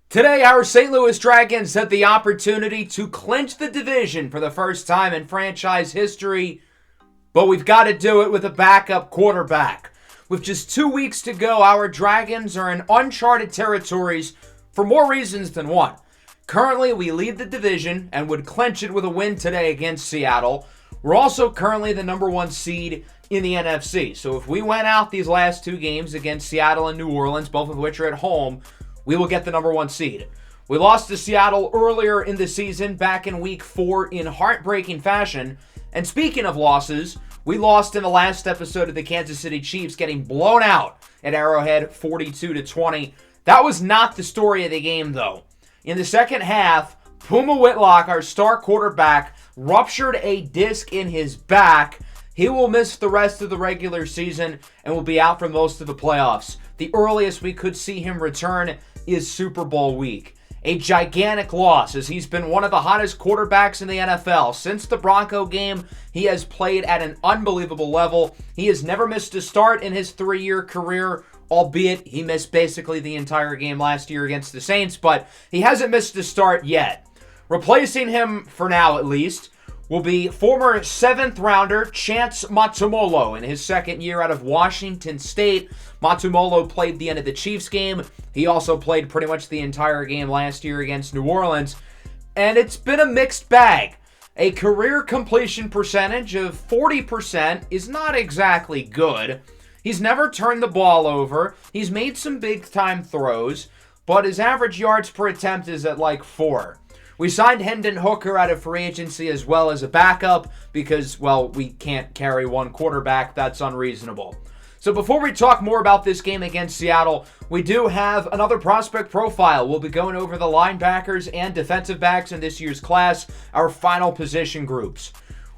Today, our St. Louis Dragons had the opportunity to clinch the division for the first time in franchise history, but we've got to do it with a backup quarterback. With just 2 weeks to go, our Dragons are in uncharted territories for more reasons than one. Currently, we lead the division and would clinch it with a win today against Seattle. We're also currently the number one seed in the NFC. So if we went out these last two games against Seattle and New Orleans, both of which are at home, we will get the number one seed. We lost to Seattle earlier in the season, back in week 4 in heartbreaking fashion. And speaking of losses, we lost in the last episode of the Kansas City Chiefs, getting blown out at Arrowhead 42-20. That was not the story of the game, though. In the second half, Puma Whitlock, our star quarterback, ruptured a disc in his back. He will miss the rest of the regular season and will be out for most of the playoffs. The earliest we could see him return is Super Bowl week. A gigantic loss, as he's been one of the hottest quarterbacks in the NFL. Since the Bronco game, he has played at an unbelievable level. He has never missed a start in his 3-year career, albeit he missed basically the entire game last year against the Saints, but he hasn't missed a start yet. Replacing him, for now at least, will be former 7th rounder Chance Matumolo in his second year out of Washington State. Matumolo played the end of the Chiefs game. He also played pretty much the entire game last year against New Orleans. And it's been a mixed bag. A career completion percentage of 40% is not exactly good. He's never turned the ball over. He's made some big-time throws, but his average yards per attempt is at like 4. We signed Hendon Hooker out of free agency as well as a backup because, well, we can't carry one quarterback. That's unreasonable. So before we talk more about this game against Seattle, we do have another prospect profile. We'll be going over the linebackers and defensive backs in this year's class, our final position groups.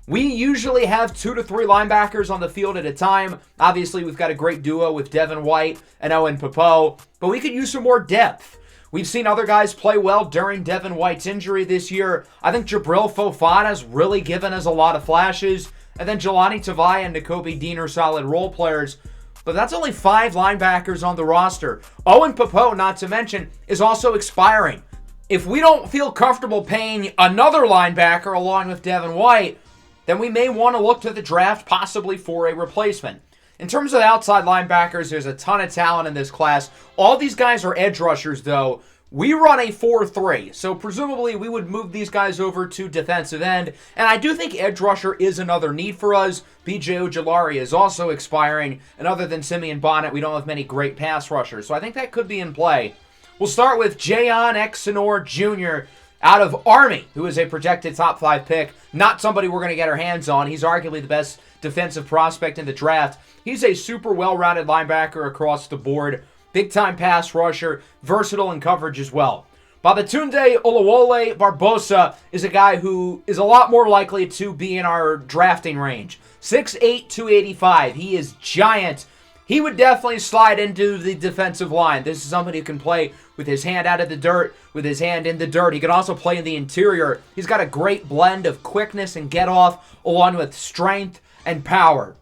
We usually have 2 to 3 linebackers on the field at a time. Obviously, we've got a great duo with Devin White and Owen Popo, but we could use some more depth. We've seen other guys play well during Devin White's injury this year. I think Jabril Fofana's really given us a lot of flashes. And then Jelani Tavai and Nakobe Dean are solid role players. But that's only 5 linebackers on the roster. Owen Popo, not to mention, is also expiring. If we don't feel comfortable paying another linebacker along with Devin White, then we may want to look to the draft possibly for a replacement. In terms of outside linebackers, there's a ton of talent in this class. All these guys are edge rushers, though. We run a 4-3, so presumably we would move these guys over to defensive end. And I do think edge rusher is another need for us. B.J. Ojulari is also expiring, and other than Simeon Bonnet, we don't have many great pass rushers, so I think that could be in play. We'll start with Jayon Exenor Jr. out of Army, who is a projected top 5 pick. Not somebody we're going to get our hands on. He's arguably the best defensive prospect in the draft. He's a super well-rounded linebacker across the board. Big-time pass rusher, versatile in coverage as well. Babatunde Olawole Barbosa is a guy who is a lot more likely to be in our drafting range. 6'8", 285. He is giant. He would definitely slide into the defensive line. This is somebody who can play with his hand out of the dirt, with his hand in the dirt. He can also play in the interior. He's got a great blend of quickness and get-off, along with strength and power.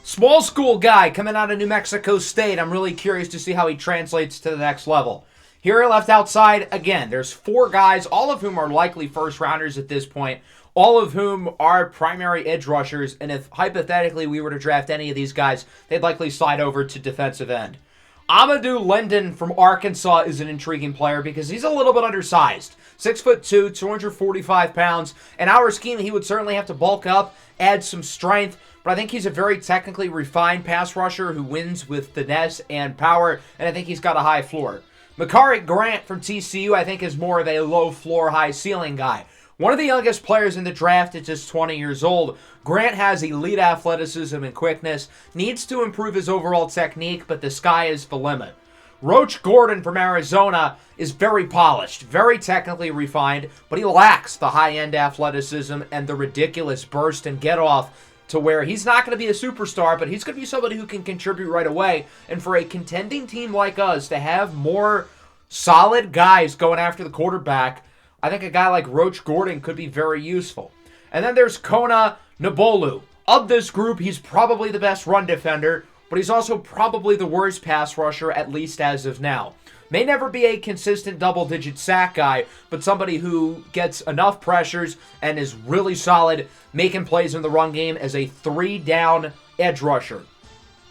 Small school guy coming out of New Mexico State. I'm really curious to see how he translates to the next level. Here left outside, again, there's 4 guys, all of whom are likely first-rounders at this point, all of whom are primary edge rushers, and if hypothetically we were to draft any of these guys, they'd likely slide over to defensive end. Amadou Linden from Arkansas is an intriguing player because he's a little bit undersized. 6'2", 245 pounds. In our scheme, he would certainly have to bulk up, add some strength, but I think he's a very technically refined pass rusher who wins with finesse and power, and I think he's got a high floor. Makari Grant from TCU, I think, is more of a low floor, high ceiling guy. One of the youngest players in the draft at just 20 years old. Grant has elite athleticism and quickness, needs to improve his overall technique, but the sky is the limit. Roach Gordon from Arizona is very polished, very technically refined, but he lacks the high-end athleticism and the ridiculous burst and get-off to where he's not going to be a superstar, but he's going to be somebody who can contribute right away. And for a contending team like us to have more solid guys going after the quarterback, I think a guy like Roach Gordon could be very useful. And then there's Kona Nabolu. Of this group, he's probably the best run defender, but he's also probably the worst pass rusher, at least as of now. May never be a consistent double-digit sack guy, but somebody who gets enough pressures and is really solid making plays in the run game as a 3-down edge rusher.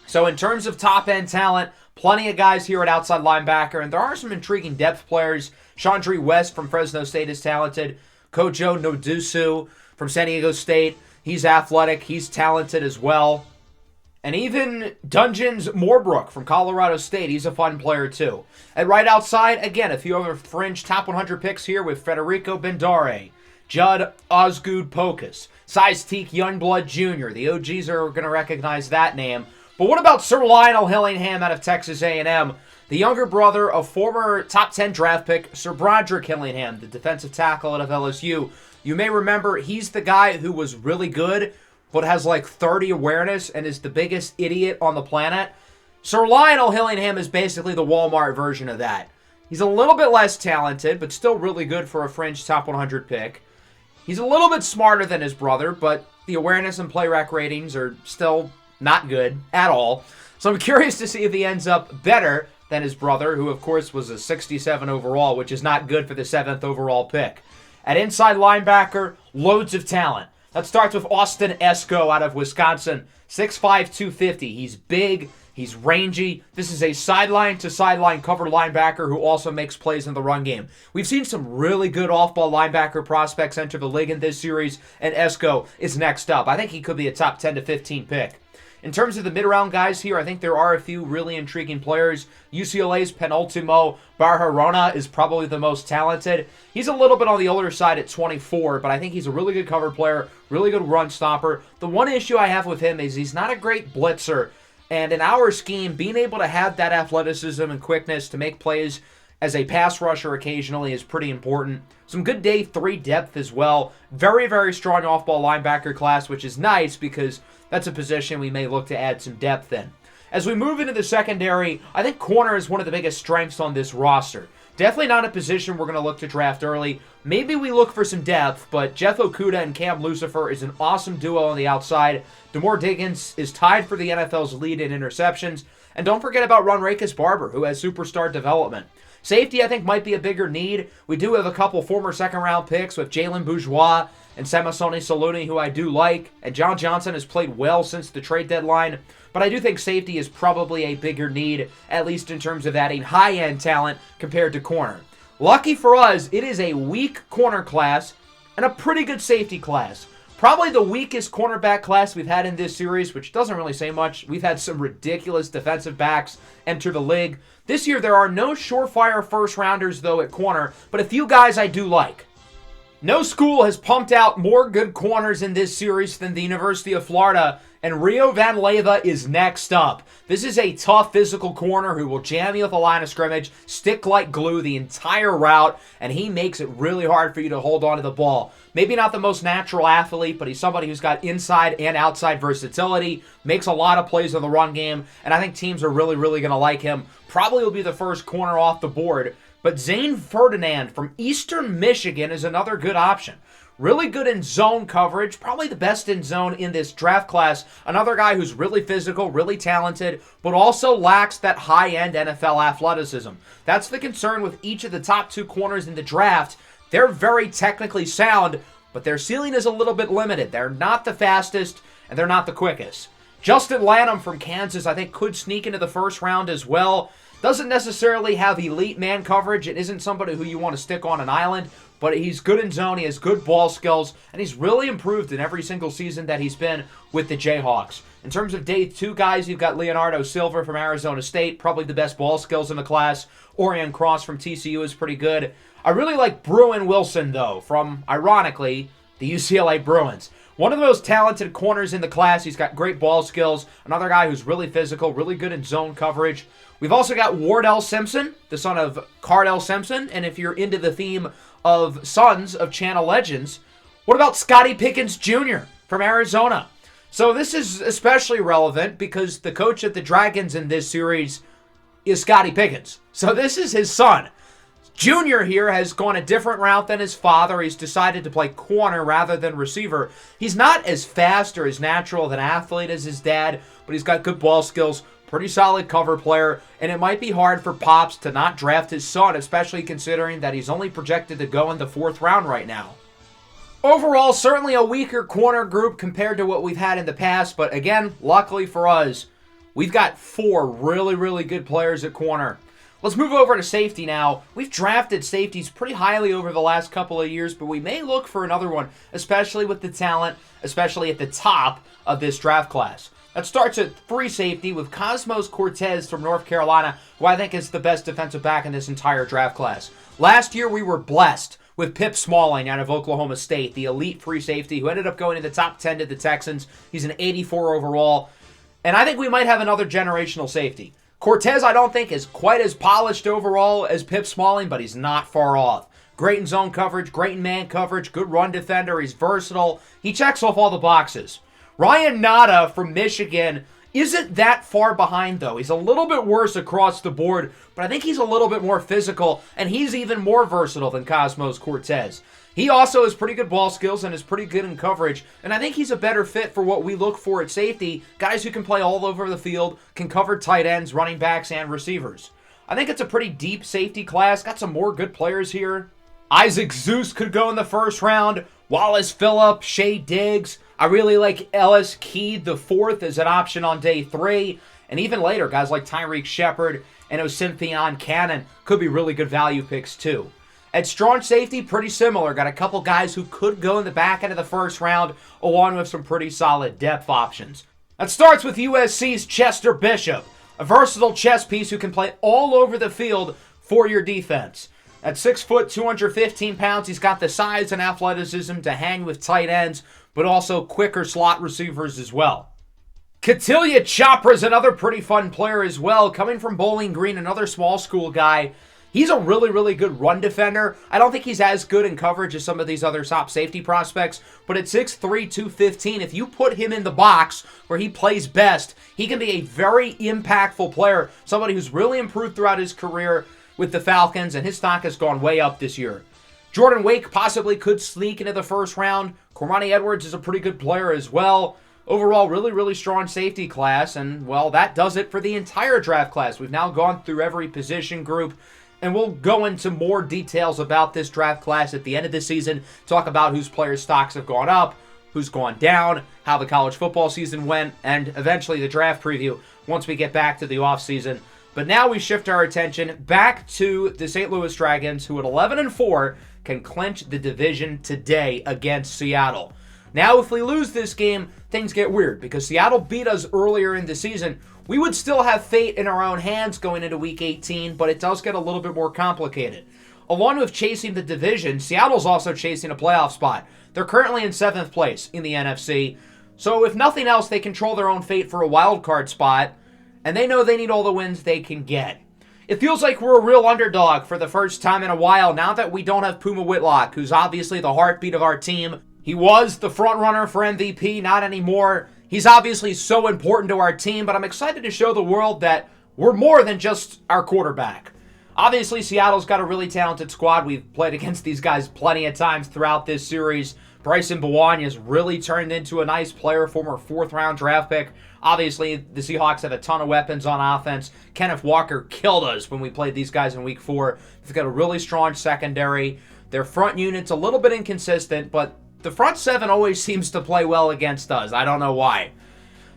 So in terms of top-end talent, plenty of guys here at outside linebacker, and there are some intriguing depth players. Chandre West from Fresno State is talented. Kojo Nodusu from San Diego State, he's athletic, he's talented as well. And even Dungeons Moorbrook from Colorado State, he's a fun player too. At right outside, again, a few other fringe top 100 picks here with Federico Bendare, Judd Osgood Pocus, Size-Teek Youngblood Jr. The OGs are going to recognize that name. But what about Sir Lionel Hillingham out of Texas A&M, the younger brother of former top 10 draft pick Sir Broderick Hillingham, the defensive tackle out of LSU. You may remember he's the guy who was really good, but has like 30 awareness and is the biggest idiot on the planet. Sir Lionel Hillingham is basically the Walmart version of that. He's a little bit less talented, but still really good for a fringe top 100 pick. He's a little bit smarter than his brother, but the awareness and play rec ratings are still not good at all. So I'm curious to see if he ends up better than his brother, who of course was a 67 overall, which is not good for the 7th overall pick. At inside linebacker, loads of talent. That starts with Austin Esco out of Wisconsin, 6'5", 250. He's big, he's rangy. This is a sideline-to-sideline cover linebacker who also makes plays in the run game. We've seen some really good off-ball linebacker prospects enter the league in this series, and Esco is next up. I think he could be a top 10 to 15 pick. In terms of the mid-round guys here, I think there are a few really intriguing players. UCLA's Penultimo Barjarona is probably the most talented. He's a little bit on the older side at 24, but I think he's a really good cover player, really good run stopper. The one issue I have with him is he's not a great blitzer, and in our scheme, being able to have that athleticism and quickness to make plays as a pass rusher occasionally is pretty important. Some good day 3 depth as well. Very, very strong off-ball linebacker class, which is nice because that's a position we may look to add some depth in. As we move into the secondary, I think corner is one of the biggest strengths on this roster. Definitely not a position we're going to look to draft early. Maybe we look for some depth, but Jeff Okudah and Cam Lucifer is an awesome duo on the outside. Demore Diggins is tied for the NFL's lead in interceptions. And don't forget about Ronrakis Barber, who has superstar development. Safety, I think, might be a bigger need. We do have a couple former second-round picks with Jalen Bourgeois and Samasoni Saluni, who I do like. And John Johnson has played well since the trade deadline. But I do think safety is probably a bigger need, at least in terms of adding high-end talent compared to corner. Lucky for us, it is a weak corner class and a pretty good safety class. Probably the weakest cornerback class we've had in this series, which doesn't really say much. We've had some ridiculous defensive backs enter the league. This year, there are no surefire first-rounders, though, at corner, but a few guys I do like. No school has pumped out more good corners in this series than the University of Florida, and Rio Van Leyva is next up. This is a tough physical corner who will jam you at the line of scrimmage, stick like glue the entire route, and he makes it really hard for you to hold on to the ball. Maybe not the most natural athlete, but he's somebody who's got inside and outside versatility, makes a lot of plays in the run game, and I think teams are really, really going to like him. Probably will be the first corner off the board. But Zane Ferdinand from Eastern Michigan is another good option. Really good in zone coverage, probably the best in zone in this draft class. Another guy who's really physical, really talented, but also lacks that high-end NFL athleticism. That's the concern with each of the top 2 corners in the draft. They're very technically sound, but their ceiling is a little bit limited. They're not the fastest, and they're not the quickest. Justin Lanham from Kansas, I think, could sneak into the first round as well. Doesn't necessarily have elite man coverage. It isn't somebody who you want to stick on an island, but he's good in zone. He has good ball skills, and he's really improved in every single season that he's been with the Jayhawks. In terms of day 2 guys, you've got Leonardo Silva from Arizona State, probably the best ball skills in the class. Orion Cross from TCU is pretty good. I really like Bruin Wilson, though, from, ironically, the UCLA Bruins. One of the most talented corners in the class. He's got great ball skills. Another guy who's really physical, really good in zone coverage. We've also got Wardell Simpson, the son of Cardell Simpson. And if you're into the theme of sons of Channel Legends, what about Scotty Pickens Jr. from Arizona? So this is especially relevant because the coach at the Dragons in this series is Scotty Pickens. So this is his son. Junior here has gone a different route than his father. He's decided to play corner rather than receiver. He's not as fast or as natural of an athlete as his dad, but he's got good ball skills, Pretty solid cover player, and it might be hard for Pops to not draft his son, especially considering that he's only projected to go in the 4th round right now. Overall, certainly a weaker corner group compared to what we've had in the past, but again, luckily for us, we've got 4 really, really good players at corner. Let's move over to safety now. We've drafted safeties pretty highly over the last couple of years, but we may look for another one, especially with the talent, especially at the top of this draft class. That starts at free safety with Cosmos Cortez from North Carolina, who I think is the best defensive back in this entire draft class. Last year, we were blessed with Pip Smalling out of Oklahoma State, the elite free safety who ended up going in the top 10 to the Texans. He's an 84 overall, and I think we might have another generational safety. Cortez, I don't think, is quite as polished overall as Pip Smalling, but he's not far off. Great in zone coverage, great in man coverage, good run defender, he's versatile. He checks off all the boxes. Ryan Nada from Michigan isn't that far behind, though. He's a little bit worse across the board, but I think he's a little bit more physical, and he's even more versatile than Cosmos Cortez. He also has pretty good ball skills and is pretty good in coverage, and I think he's a better fit for what we look for at safety, guys who can play all over the field, can cover tight ends, running backs, and receivers. I think it's a pretty deep safety class, got some more good players here. Isaac Zeus could go in the 1st round, Wallace Phillip, Shea Diggs. I really like Ellis Keed the 4th as an option on day 3. And even later, guys like Tyreek Shepard and Osimpion Cannon could be really good value picks too. At strong safety, pretty similar. Got a couple guys who could go in the back end of the 1st round, along with some pretty solid depth options. That starts with USC's Chester Bishop, a versatile chess piece who can play all over the field for your defense. At 6 foot, 215 pounds, he's got the size and athleticism to hang with tight ends, but also quicker slot receivers as well. Katilia Chopra is another pretty fun player as well, coming from Bowling Green, another small school guy. He's a really, really good run defender. I don't think he's as good in coverage as some of these other top safety prospects, but at 6'3", 215, if you put him in the box where he plays best, he can be a very impactful player, somebody who's really improved throughout his career with the Falcons, and his stock has gone way up this year. Jordan Wake possibly could sneak into the 1st round. Cormani Edwards is a pretty good player as well. Overall, really, really strong safety class, and, well, that does it for the entire draft class. We've now gone through every position group, and we'll go into more details about this draft class at the end of the season, talk about whose players' stocks have gone up, who's gone down, how the college football season went, and eventually the draft preview once we get back to the offseason. But now we shift our attention back to the St. Louis Dragons, who at 11-4 can clinch the division today against Seattle. Now, if we lose this game, things get weird, because Seattle beat us earlier in the season. We would still have fate in our own hands going into Week 18, but it does get a little bit more complicated. Along with chasing the division, Seattle's also chasing a playoff spot. They're currently in 7th place in the NFC, so if nothing else, they control their own fate for a wild card spot, and they know they need all the wins they can get. It feels like we're a real underdog for the first time in a while now that we don't have Puma Whitlock, who's obviously the heartbeat of our team. He was the front runner for MVP, not anymore. He's obviously so important to our team, but I'm excited to show the world that we're more than just our quarterback. Obviously, Seattle's got a really talented squad. We've played against these guys plenty of times throughout this series. Bryson Bawanya has really turned into a nice player, former 4th-round draft pick. Obviously, the Seahawks have a ton of weapons on offense. Kenneth Walker killed us when we played these guys in Week 4. They've got a really strong secondary. Their front unit's a little bit inconsistent, but the front 7 always seems to play well against us. I don't know why.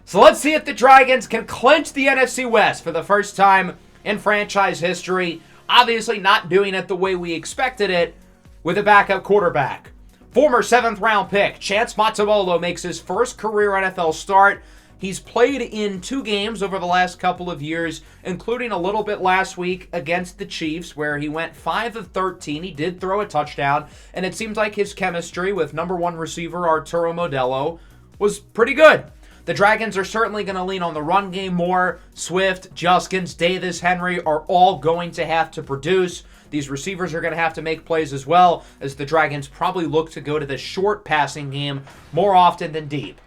So let's see if the Dragons can clinch the NFC West for the first time in franchise history. Obviously not doing it the way we expected it with a backup quarterback. Former 7th-round pick Chance Matamolo makes his first career NFL start. He's played in 2 games over the last couple of years, including a little bit last week against the Chiefs, where he went 5 of 13. He did throw a touchdown, and it seems like his chemistry with number 1 receiver Arturo Modelo was pretty good. The Dragons are certainly going to lean on the run game more. Swift, Juskins, Davis, Henry are all going to have to produce. These receivers are going to have to make plays as well, as the Dragons probably look to go to the short passing game more often than deep.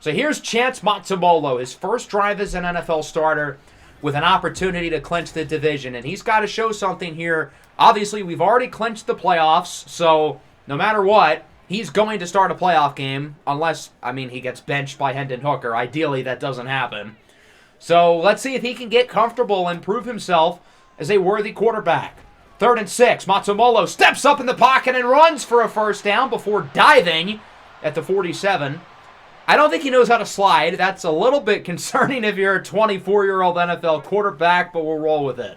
So here's Chance Matamolo, his first drive as an NFL starter, with an opportunity to clinch the division. And he's got to show something here. Obviously, we've already clinched the playoffs, so no matter what, he's going to start a playoff game, unless, he gets benched by Hendon Hooker. Ideally, that doesn't happen. So let's see if he can get comfortable and prove himself as a worthy quarterback. 3rd and 6. Matsumolo steps up in the pocket and runs for a first down before diving at the 47. I don't think he knows how to slide. That's a little bit concerning if you're a 24-year-old NFL quarterback, but we'll roll with it.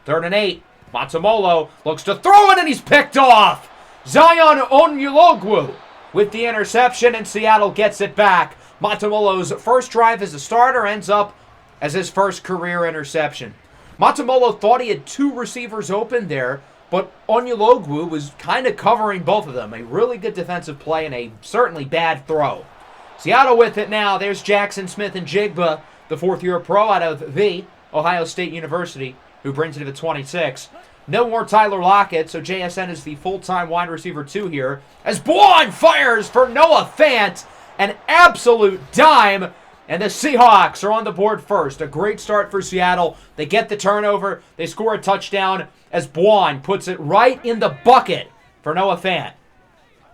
3rd and 8. Matsumolo looks to throw it, and he's picked off. Zion Onyulogwu with the interception, and Seattle gets it back. Matsumolo's first drive as a starter ends up as his first career interception. Matsumolo thought he had 2 receivers open there, but Onyulogwu was kind of covering both of them. A really good defensive play and a certainly bad throw. Seattle with it now. There's Jackson Smith-Njigba, the 4th-year pro out of the Ohio State University, who brings it to the 26. No more Tyler Lockett, so JSN is the full-time wide receiver 2 here. As Bwan fires for Noah Fant, an absolute dime, and the Seahawks are on the board first. A great start for Seattle. They get the turnover. They score a touchdown as Bwan puts it right in the bucket for Noah Fant.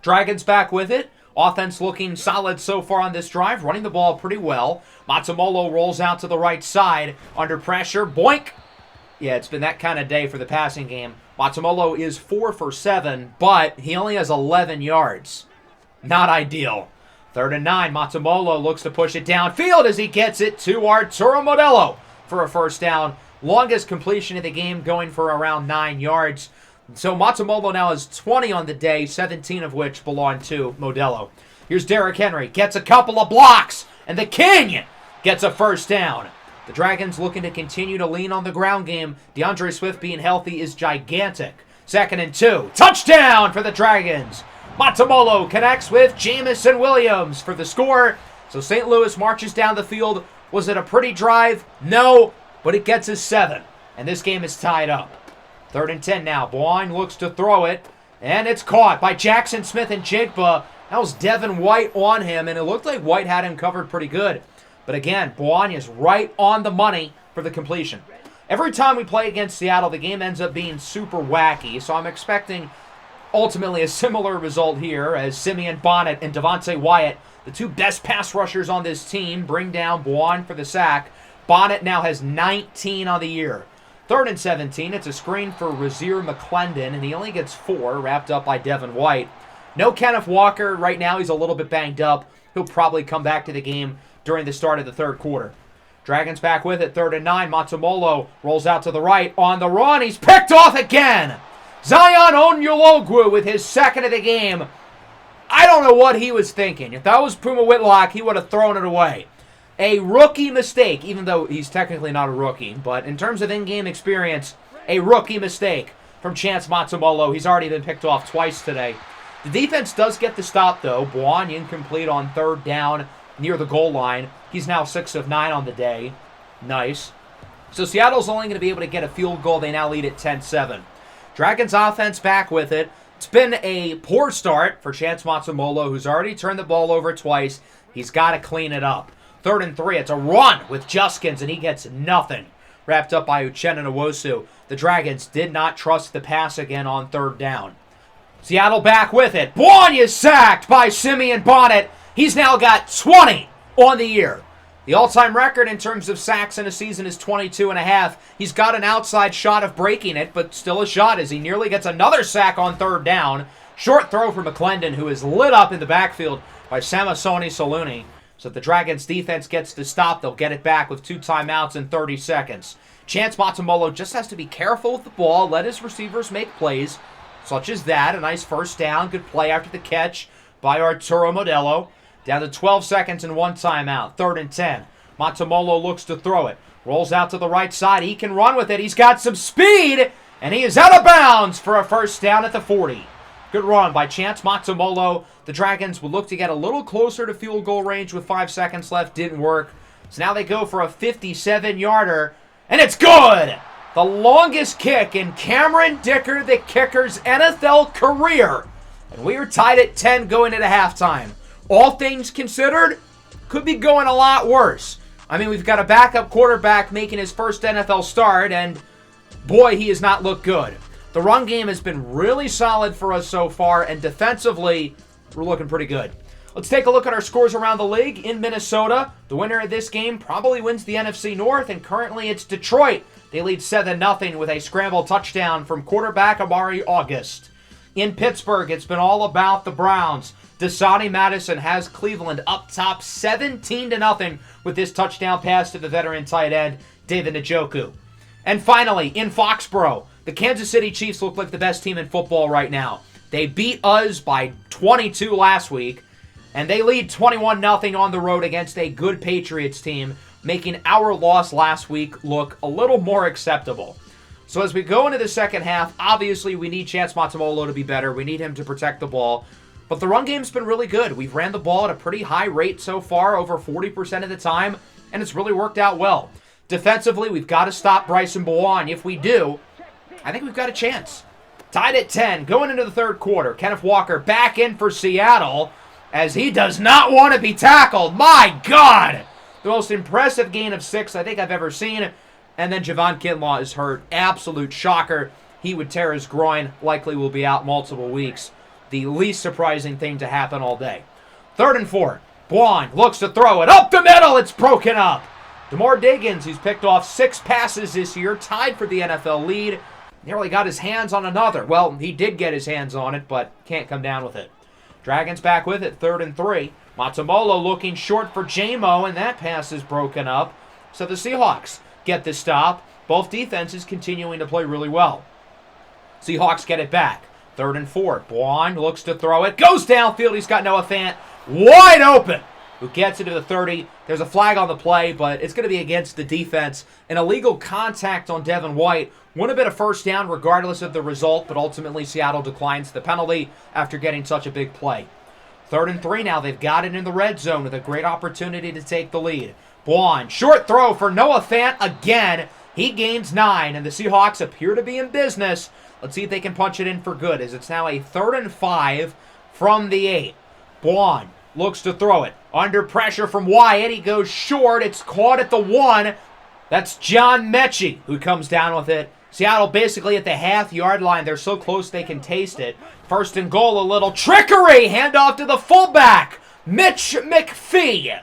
Dragons back with it. Offense looking solid so far on this drive, running the ball pretty well. Matsumolo rolls out to the right side under pressure. Boink! Yeah, it's been that kind of day for the passing game. Matsumolo is 4 for 7, but he only has 11 yards. Not ideal. 3rd and 9. Matsumolo looks to push it downfield as he gets it to Arturo Modelo for a first down. Longest completion of the game, going for around 9 yards. So Matsumolo now has 20 on the day, 17 of which belong to Modelo. Here's Derrick Henry, gets a couple of blocks, and the King gets a first down. The Dragons looking to continue to lean on the ground game. DeAndre Swift being healthy is gigantic. 2nd and 2. Touchdown for the Dragons. Matsumolo connects with Jamison Williams for the score. So St. Louis marches down the field. Was it a pretty drive? No, but it gets us 7. And this game is tied up. 3rd and 10 now. Bwan looks to throw it, and it's caught by Jackson Smith-Njigba. That was Devin White on him, and it looked like White had him covered pretty good. But again, Bwan is right on the money for the completion. Every time we play against Seattle, the game ends up being super wacky, so I'm expecting ultimately a similar result here as Simeon Bonnet and Devontae Wyatt, the 2 best pass rushers on this team, bring down Bwan for the sack. Bonnet now has 19 on the year. 3rd and 17. It's a screen for Razir McClendon, and he only gets 4, wrapped up by Devin White. No Kenneth Walker. Right now he's a little bit banged up. He'll probably come back to the game during the start of the 3rd quarter. Dragons back with it. 3rd and 9. Matsumolo rolls out to the right on the run. He's picked off again. Zion Onyulogwu with his 2nd of the game. I don't know what he was thinking. If that was Puma Whitlock, he would have thrown it away. A rookie mistake, even though he's technically not a rookie. But in terms of in-game experience, a rookie mistake from Chance Matsumolo. He's already been picked off twice today. The defense does get the stop, though. Bwan incomplete on 3rd down near the goal line. He's now 6 of 9 on the day. Nice. So Seattle's only going to be able to get a field goal. They now lead at 10-7. Dragons offense back with it. It's been a poor start for Chance Matsumolo, who's already turned the ball over twice. He's got to clean it up. 3rd and 3. It's a run with Juskins, and he gets nothing. Wrapped up by Uchenna Nwosu. The Dragons did not trust the pass again on 3rd down. Seattle back with it. Bwan is sacked by Simeon Bonnet. He's now got 20 on the year. The all-time record in terms of sacks in a season is 22.5. He's got an outside shot of breaking it, but still a shot as he nearly gets another sack on 3rd down. Short throw for McClendon, who is lit up in the backfield by Samasoni Saluni. So if the Dragons defense gets to stop, they'll get it back with 2 timeouts in 30 seconds. Chance Matsumolo just has to be careful with the ball, let his receivers make plays, such as that. A nice first down, good play after the catch by Arturo Modelo. Down to 12 seconds and 1 timeout. 3rd and 10. Matsumolo looks to throw it. Rolls out to the right side. He can run with it. He's got some speed, and he is out of bounds for a first down at the 40. Good run by Chance Matsumolo. The Dragons would look to get a little closer to field goal range with 5 seconds left. Didn't work. So now they go for a 57-yarder, and it's good! The longest kick in Cameron Dicker, the kicker's NFL career. And we are tied at 10 going into halftime. All things considered, could be going a lot worse. I mean, we've got a backup quarterback making his first NFL start, and boy, he has not looked good. The run game has been really solid for us so far, and defensively, we're looking pretty good. Let's take a look at our scores around the league. In Minnesota, the winner of this game probably wins the NFC North, and currently it's Detroit. They lead 7-0 with a scramble touchdown from quarterback Amari August. In Pittsburgh, it's been all about the Browns. Dasani Madison has Cleveland up top 17-0 with this touchdown pass to the veteran tight end, David Njoku. And finally, in Foxborough, the Kansas City Chiefs look like the best team in football right now. They beat us by 22 last week, and they lead 21-0 on the road against a good Patriots team, making our loss last week look a little more acceptable. So as we go into the second half, obviously we need Chance Matamolo to be better. We need him to protect the ball. But the run game's been really good. We've ran the ball at a pretty high rate so far, over 40% of the time, and it's really worked out well. Defensively, we've got to stop Bryson Bowen. If we do, I think we've got a chance. Tied at 10, going into the third quarter. Kenneth Walker back in for Seattle as he does not want to be tackled. My God! The most impressive gain of 6 I think I've ever seen. And then Javon Kinlaw is hurt. Absolute shocker. He would tear his groin. Likely will be out multiple weeks. The least surprising thing to happen all day. 3rd and 4. Bwan looks to throw it. Up the middle. It's broken up. DeMar Diggins, who's picked off 6 passes this year, tied for the NFL lead. Nearly got his hands on another. Well, he did get his hands on it, but can't come down with it. Dragons back with it. 3rd and 3. Matamolo looking short for J-Mo, and that pass is broken up. So the Seahawks get the stop. Both defenses continuing to play really well. Seahawks get it back. 3rd and 4. Bwan looks to throw it. Goes downfield. He's got Noah Fant wide open, who gets it to the 30. There's a flag on the play, but it's going to be against the defense. An illegal contact on Devin White. Would have been a first down regardless of the result, but ultimately Seattle declines the penalty after getting such a big play. 3rd and 3 now. They've got it in the red zone with a great opportunity to take the lead. Bwan, short throw for Noah Fant again. He gains 9, and the Seahawks appear to be in business. Let's see if they can punch it in for good, as it's now a 3rd and 5 from the 8. Bwan looks to throw it. Under pressure from Wyatt. He goes short. It's caught at the 1. That's John Mechie who comes down with it. Seattle basically at the half-yard line. They're so close they can taste it. 1st and goal, a little trickery. Handoff to the fullback, Mitch McPhee.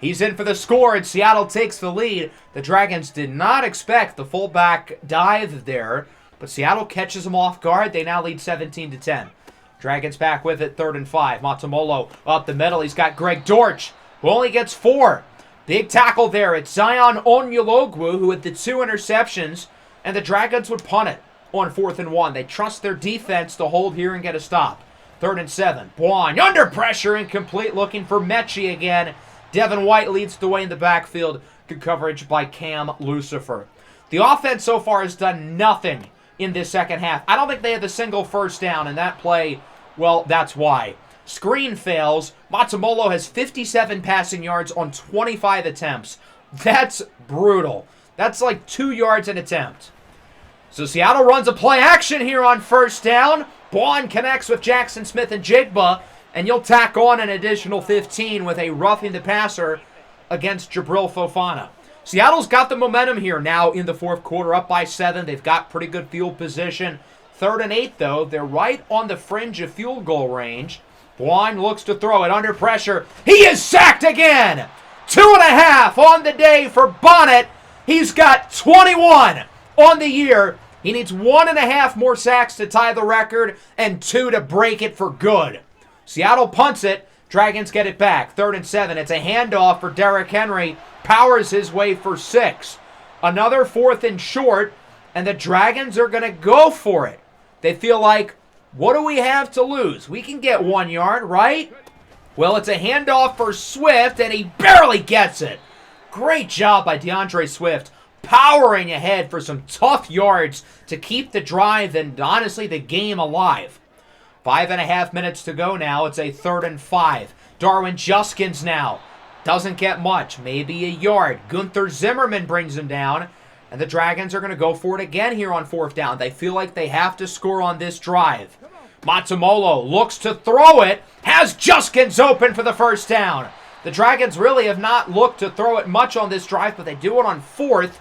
He's in for the score, and Seattle takes the lead. The Dragons did not expect the fullback dive there, but Seattle catches them off guard. They now lead 17-10. Dragons back with it, 3rd and 5. Matamolo up the middle. He's got Greg Dortch, who only gets 4. Big tackle there. It's Zion Onyologwu, who had the 2 interceptions, and the Dragons would punt it on 4th and 1. They trust their defense to hold here and get a stop. 3rd and 7. Bwan under pressure, incomplete, looking for Mechie again. Devin White leads the way in the backfield. Good coverage by Cam Lucifer. The offense so far has done nothing in this second half. I don't think they have a single first down in that play. Well, that's why. Screen fails. Matamolo has 57 passing yards on 25 attempts. That's brutal. That's like 2 yards an attempt. So Seattle runs a play action here on 1st down. Bwan connects with Jackson Smith and Jigba, and you'll tack on an additional 15 with a roughing the passer against Jabril Fofana. Seattle's got the momentum here now in the 4th quarter, up by 7. They've got pretty good field position. 3rd and 8, though. They're right on the fringe of field goal range. Bwan looks to throw it under pressure. He is sacked again! 2.5 on the day for Bonnet. He's got 21 on the year. He needs 1.5 more sacks to tie the record and 2 to break it for good. Seattle punts it. Dragons get it back. 3rd and 7. It's a handoff for Derrick Henry. Powers his way for 6. Another 4th and short, and the Dragons are going to go for it. They feel like, what do we have to lose? We can get 1 yard, right? Well, it's a handoff for Swift, and he barely gets it. Great job by DeAndre Swift, powering ahead for some tough yards to keep the drive and, honestly, the game alive. 5.5 minutes to go now. It's a 3rd and 5. Darwin Juskins now. Doesn't get much. Maybe a yard. Gunther Zimmerman brings him down. And the Dragons are going to go for it again here on 4th down. They feel like they have to score on this drive. Matamolo looks to throw it. Has Juskins open for the 1st down. The Dragons really have not looked to throw it much on this drive, but they do it on 4th.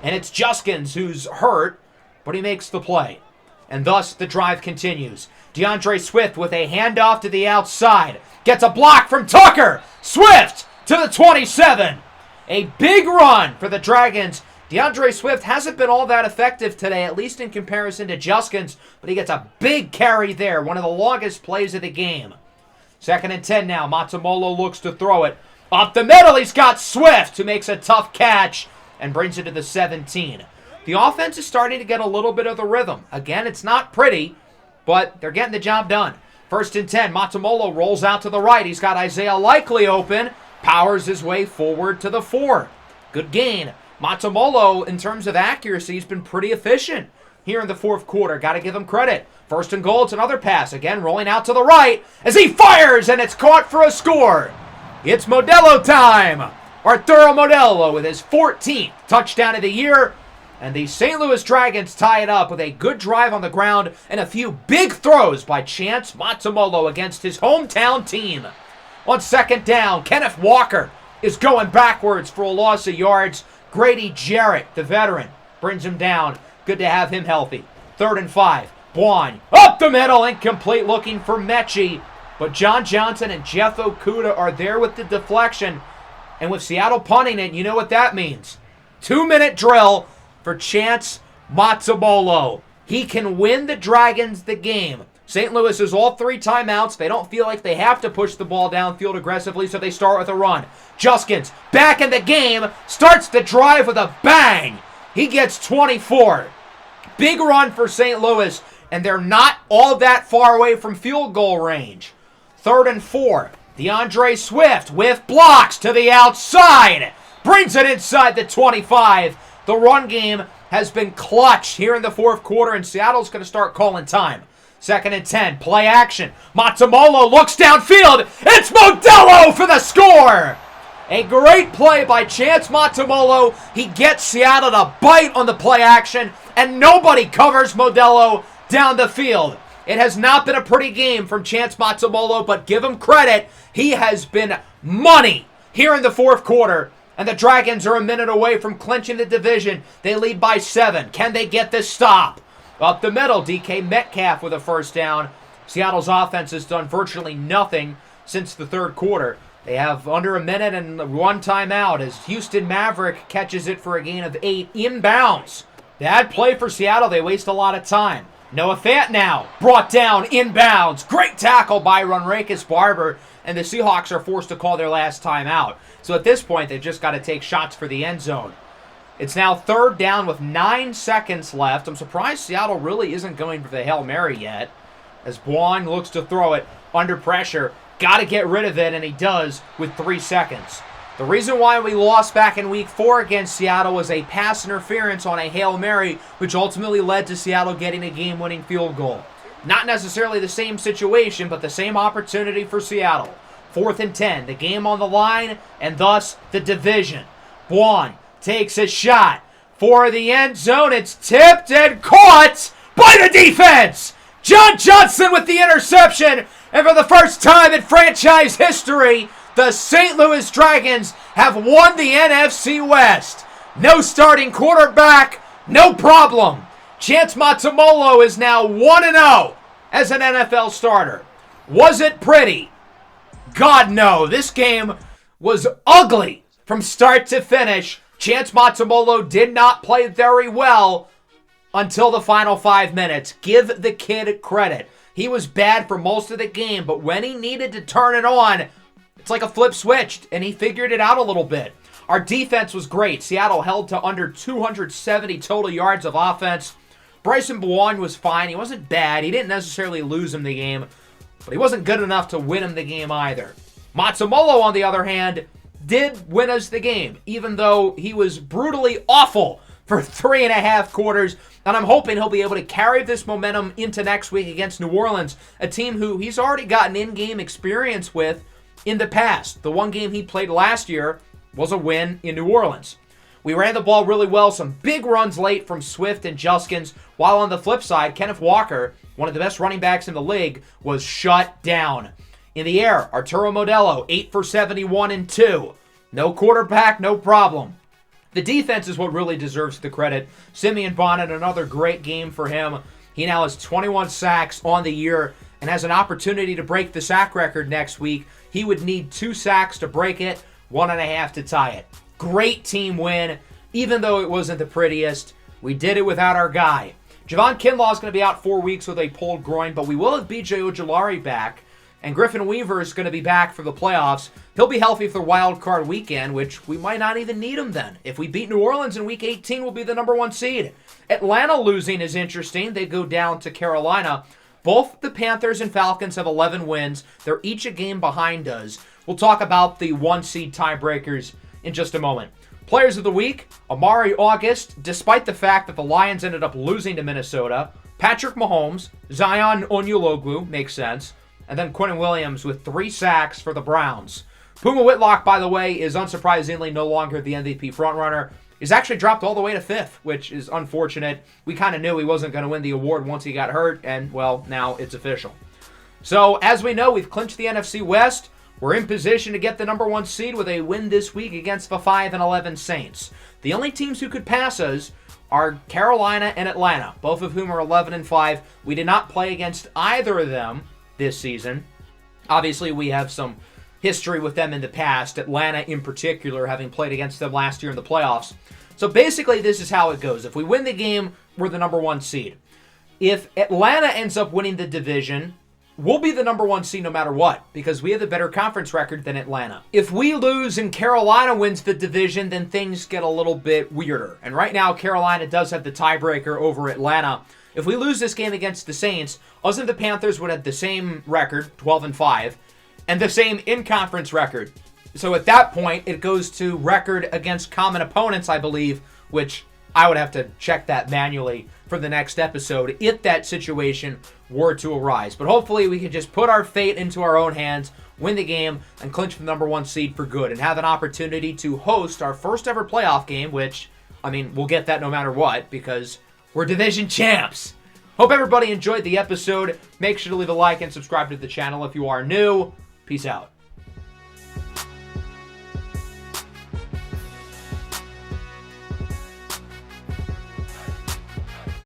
And it's Juskins who's hurt, but he makes the play. and thus the drive continues. DeAndre Swift with a handoff to the outside. Gets a block from Tucker. Swift to the 27. A big run for the Dragons. DeAndre Swift hasn't been all that effective today, at least in comparison to Juskins, but he gets a big carry there, one of the longest plays of the game. 2nd and 10 now. Matamolo looks to throw it. Up the middle, he's got Swift, who makes a tough catch and brings it to the 17. The offense is starting to get a little bit of the rhythm. Again, it's not pretty, but they're getting the job done. 1st and 10, Matamolo rolls out to the right. He's got Isaiah Likely open, powers his way forward to the 4. Good gain. Matamolo, in terms of accuracy, has been pretty efficient here in the 4th quarter. Got to give him credit. 1st and goal, it's another pass. Again, rolling out to the right as he fires, and it's caught for a score. It's Modelo time. Arturo Modelo with his 14th touchdown of the year. And the St. Louis Dragons tie it up with a good drive on the ground and a few big throws by Chance Matamolo against his hometown team. On 2nd down, Kenneth Walker is going backwards for a loss of yards. Grady Jarrett, the veteran, brings him down. Good to have him healthy. 3rd and 5. Bwan up the middle, incomplete, looking for Mechie. But John Johnson and Jeff Okuda are there with the deflection. And with Seattle punting it, you know what that means. 2-minute drill for Chance Matamolo. He can win the Dragons the game. St. Louis is all 3 timeouts. They don't feel like they have to push the ball downfield aggressively, so they start with a run. Juskins, back in the game, starts the drive with a bang. He gets 24. Big run for St. Louis, and they're not all that far away from field goal range. 3rd and 4. DeAndre Swift with blocks to the outside. Brings it inside the 25. The run game has been clutch here in the 4th quarter, and Seattle's going to start calling time. 2nd and 10, play action. Matamolo looks downfield. It's Modelo for the score. A great play by Chance Matamolo. He gets Seattle to bite on the play action, and nobody covers Modelo down the field. It has not been a pretty game from Chance Matamolo, but give him credit. He has been money here in the 4th quarter. And the Dragons are a minute away from clinching the division. They lead by 7. Can they get this stop? Up the middle, DK Metcalf with a 1st down. Seattle's offense has done virtually nothing since the 3rd quarter. They have under a minute and 1 timeout as Houston Maverick catches it for a gain of 8 inbounds. Bad play for Seattle. They waste a lot of time. Noah Fant now brought down inbounds. Great tackle by Ronrakis Barber. And the Seahawks are forced to call their last timeout. So at this point, they've just got to take shots for the end zone. It's now 3rd down with 9 seconds left. I'm surprised Seattle really isn't going for the Hail Mary yet. As Bwan looks to throw it under pressure. Got to get rid of it, and he does with 3 seconds. The reason why we lost back in Week 4 against Seattle was a pass interference on a Hail Mary, which ultimately led to Seattle getting a game-winning field goal. Not necessarily the same situation, but the same opportunity for Seattle. 4th and 10, the game on the line, and thus the division. Bwan takes a shot for the end zone. It's tipped and caught by the defense. John Johnson with the interception. And for the first time in franchise history, the St. Louis Dragons have won the NFC West. No starting quarterback, no problem. Chance Matamolo is now 1-0 as an NFL starter. Was it pretty? God, no. This game was ugly from start to finish. Chance Matamolo did not play very well until the final 5 minutes. Give the kid credit. He was bad for most of the game, but when he needed to turn it on, it's like a flip switched, and he figured it out a little bit. Our defense was great. Seattle held to under 270 total yards of offense. Bryson Bwan was fine. He wasn't bad. He didn't necessarily lose him the game, but he wasn't good enough to win him the game either. Matamolo, on the other hand, did win us the game, even though he was brutally awful for 3.5 quarters, and I'm hoping he'll be able to carry this momentum into next week against New Orleans, a team who he's already gotten in-game experience with in the past. The one game he played last year was a win in New Orleans. We ran the ball really well, some big runs late from Swift and Juskins, while on the flip side, Kenneth Walker, one of the best running backs in the league, was shut down. In the air, Arturo Modelo, 8 for 71 and 2. No quarterback, no problem. The defense is what really deserves the credit. Simeon Bonnet, another great game for him. He now has 21 sacks on the year and has an opportunity to break the sack record next week. He would need 2 sacks to break it, 1.5 to tie it. Great team win, even though it wasn't the prettiest. We did it without our guy. Javon Kinlaw is going to be out 4 weeks with a pulled groin, but we will have B.J. Ojulari back, and Griffin Weaver is going to be back for the playoffs. He'll be healthy for the wild card weekend, which we might not even need him then. If we beat New Orleans in Week 18, we'll be the number 1 seed. Atlanta losing is interesting. They go down to Carolina. Both the Panthers and Falcons have 11 wins. They're each a game behind us. We'll talk about the 1 seed tiebreakers in just a moment. Players of the week, Amari August, despite the fact that the Lions ended up losing to Minnesota. Patrick Mahomes, Zion Onyologlu, makes sense. And then Quentin Williams with 3 sacks for the Browns. Puma Whitlock, by the way, is unsurprisingly no longer the MVP frontrunner. He's actually dropped all the way to 5th, which is unfortunate. We kind of knew he wasn't going to win the award once he got hurt, and, well, now it's official. So, as we know, we've clinched the NFC West. We're in position to get the number 1 seed with a win this week against the 5-11 Saints. The only teams who could pass us are Carolina and Atlanta, both of whom are 11-5. We did not play against either of them this season. Obviously, we have some history with them in the past, Atlanta in particular, having played against them last year in the playoffs. So basically, this is how it goes. If we win the game, we're the number 1 seed. If Atlanta ends up winning the division, we'll be the number 1 seed no matter what, because we have a better conference record than Atlanta. If we lose and Carolina wins the division, then things get a little bit weirder. And right now, Carolina does have the tiebreaker over Atlanta. If we lose this game against the Saints, us and the Panthers would have the same record, 12-5, and the same in-conference record. So at that point, it goes to record against common opponents, I believe, which I would have to check that manually for the next episode if that situation were to arise. But hopefully we can just put our fate into our own hands, win the game, and clinch the number 1 seed for good, and have an opportunity to host our first ever playoff game, which, I mean, we'll get that no matter what, because we're division champs. Hope everybody enjoyed the episode. Make sure to leave a like and subscribe to the channel if you are new. Peace out.